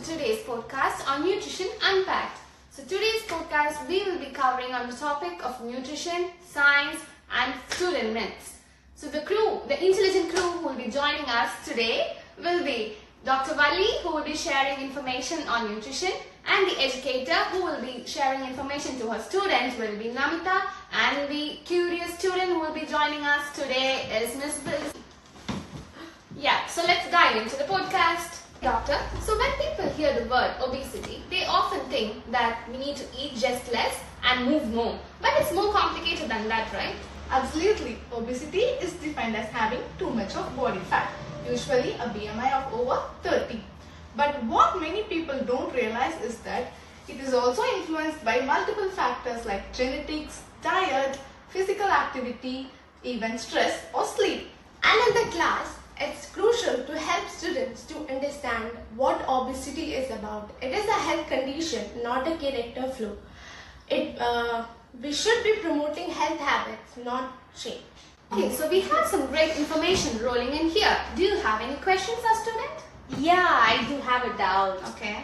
today's podcast on Nutrition Unpacked. So today's podcast we will be covering on the topic of nutrition, science and student myths. So the intelligent crew who will be joining us today will be Dr. Valli, who will be sharing information on nutrition, and the educator who will be sharing information to her students will be Namita, and the curious student who will be joining us today is Miss Bill. Yeah, so let's dive into the podcast. Doctor, so when people hear the word obesity, they often think that we need to eat just less and move more. But it's more complicated than that, right? Absolutely. Obesity is defined as having too much of body fat, usually a BMI of over 30. But what many people don't realize is that it is also influenced by multiple factors like genetics, diet, physical activity, even stress or sleep. And in the class, it's crucial to help students to understand what obesity is about. It is a health condition, not a character flaw. We should be promoting health habits, not shame. Okay, so we have some great information rolling in here. Do you have any questions, our student? Yeah, I do have a doubt. Okay.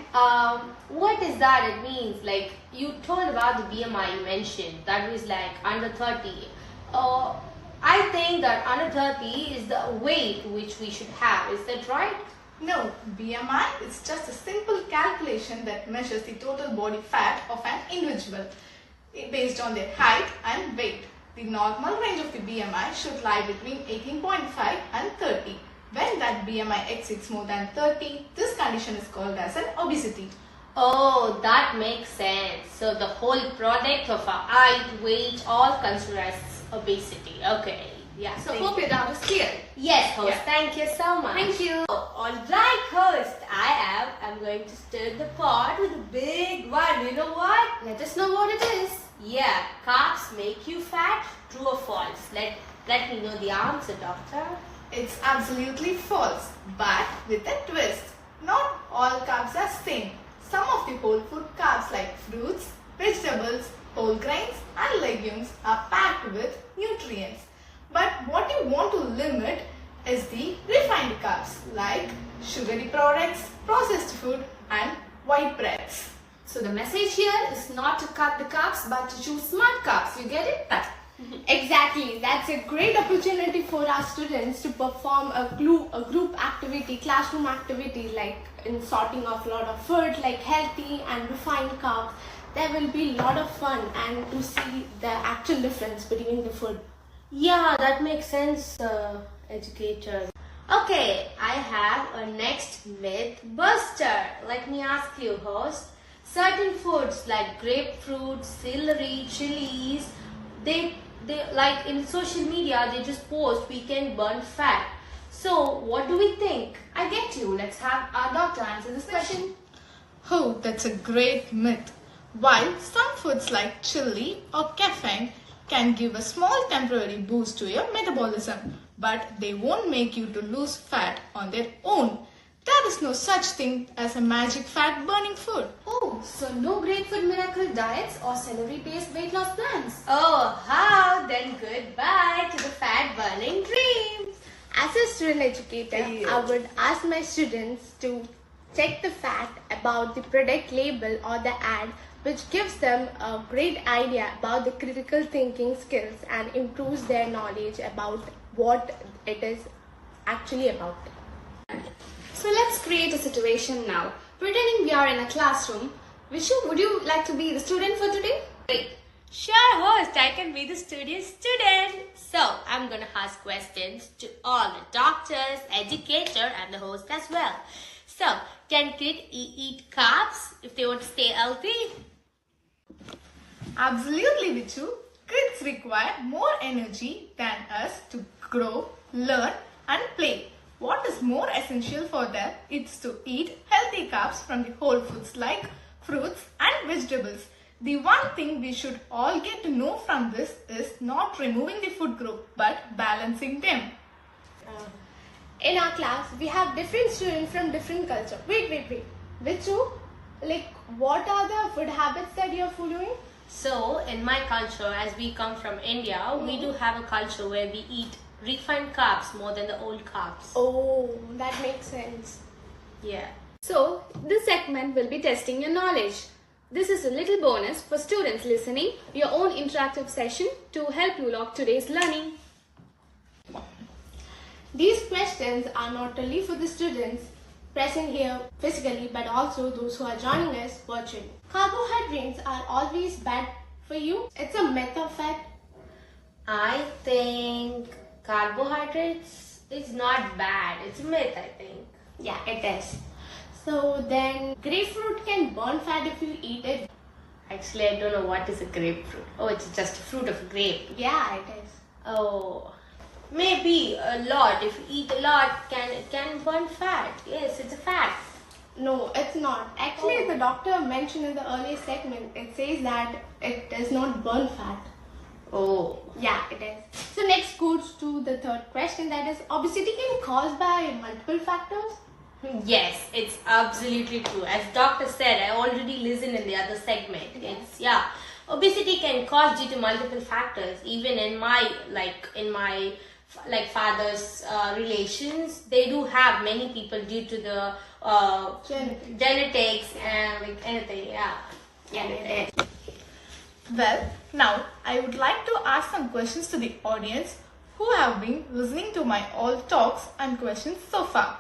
What is that it means? Like, you told about the BMI you mentioned, that was like under 30. I think that under 30 is the weight which we should have. Is that right? No, BMI is just a simple calculation that measures the total body fat of an individual based on their height and weight. The normal range of the BMI should lie between 18.5 and 30. When that BMI exceeds more than 30, this condition is called as an obesity. Oh, that makes sense. So the whole product of our height, weight, all considered as obesity. Okay. Yeah. So hope your doubt is clear. Yes, host. Yeah. Thank you so much. Thank you. Alright, host. I'm going to stir the pot with a big one. You know what? Let us know what it is. Yeah, carbs make you fat. True or false? Let me know the answer, doctor. It's absolutely false, but with a twist. Not all carbs are same. Some of the whole food carbs like fruits, vegetables, whole grains and legumes are packed with nutrients. But what you want to limit is the refined carbs like sugary products, processed food and white breads. So the message here is not to cut the carbs but to choose smart carbs. You get it? Exactly. That's a great opportunity for our students to perform a group activity, classroom activity, like in sorting of a lot of food like healthy and refined carbs. There will be a lot of fun and to see the actual difference between the food. Yeah, that makes sense, educator. Okay, I have a next myth buster. Let me ask you, host. Certain foods like grapefruit, celery, chilies, they like in social media they just post we can burn fat. So what do we think? I get you. Let's have our doctor answer this question. Oh, that's a great myth. While some foods like chilli or caffeine can give a small temporary boost to your metabolism, but they won't make you to lose fat on their own. There is no such thing as a magic fat burning food. Oh, so no grapefruit miracle diets or celery-based weight loss plans. Oh, how? Then goodbye to the fat burning dreams. As a student educator, I would ask my students to check the fact about the product label or the ad, which gives them a great idea about the critical thinking skills and improves their knowledge about what it is actually about. So let's create a situation now. Pretending we are in a classroom. Would you like to be the student for today? Great. Sure, host. I can be the studio student. So, I'm going to ask questions to all the doctors, educator and the host as well. So, can kids eat carbs if they want to stay healthy? Absolutely, Vichu. Kids require more energy than us to grow, learn and play. What is more essential for them is to eat healthy carbs from the whole foods like fruits and vegetables. The one thing we should all get to know from this is not removing the food group but balancing them. In our class, we have different students from different culture. Wait. Vichu, like what are the food habits that you are following? So, in my culture, as we come from India, we do have a culture where we eat refined carbs more than the old carbs. Oh, that makes sense. Yeah. So, this segment will be testing your knowledge. This is a little bonus for students listening, your own interactive session to help you log today's learning. These questions are not only for the students present here physically but also those who are joining us virtually. Carbohydrates are always bad for you. It's a myth or fact. I think carbohydrates is not bad. It's a myth, I think. Yeah, it is. So then grapefruit can burn fat if you eat it. Actually, I don't know what is a grapefruit. Oh, it's just a fruit of a grape. Yeah, it is. Oh, maybe a lot. If you eat a lot, it can burn fat. Yes, it's a fact. No, it's not. Actually, the doctor mentioned in the earlier segment, it says that it does not burn fat. Oh. Yeah, it is. So next goes to the third question, that is, obesity can caused by multiple factors? Yes, it's absolutely true. As doctor said, I already listened in the other segment. Obesity can cause due to multiple factors. Even in my father's relations, they do have many people due to the genetics and like anything. Yeah, it is. Well, now I would like to ask some questions to the audience who have been listening to my all talks and questions so far.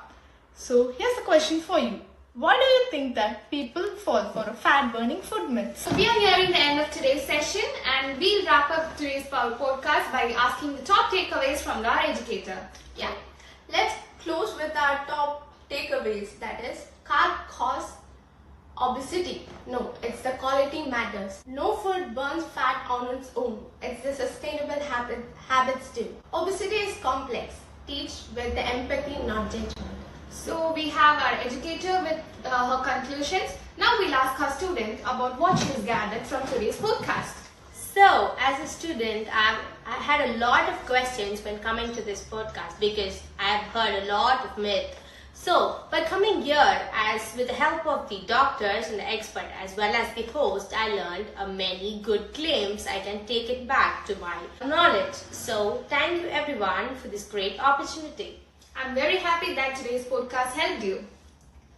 So here's a question for you. Why do you think that people fall for a fat-burning food myth? So we are nearing the end of today's session and we'll wrap up today's podcast by asking the top takeaways from our educator. Yeah. Let's close with our top takeaways. That is, carb cause obesity. No, it's the quality matters. No food burns fat on its own. It's the sustainable habits do. Obesity is complex. Teach with the empathy, not judgment. So we have our educator with her conclusions. Now we'll ask our student about what she's gathered from today's podcast. So, as a student, I had a lot of questions when coming to this podcast because I have heard a lot of myths. So, by coming here, as with the help of the doctors and the expert as well as the host, I learned many good claims. I can take it back to my knowledge. So, thank you everyone for this great opportunity. I'm very happy that today's podcast helped you.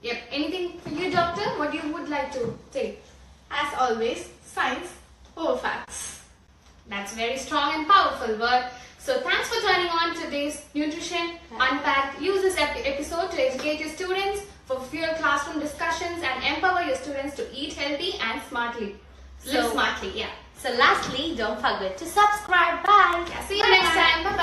Yep, anything for you, doctor? What you would like to say? As always, science over facts. That's very strong and powerful word. So thanks for turning on today's Nutrition Unpacked. Use this episode to educate your students for fewer classroom discussions and empower your students to eat healthy and smartly. Live smartly, yeah. So lastly, don't forget to subscribe. Bye. Yeah, see you next time. Bye-bye.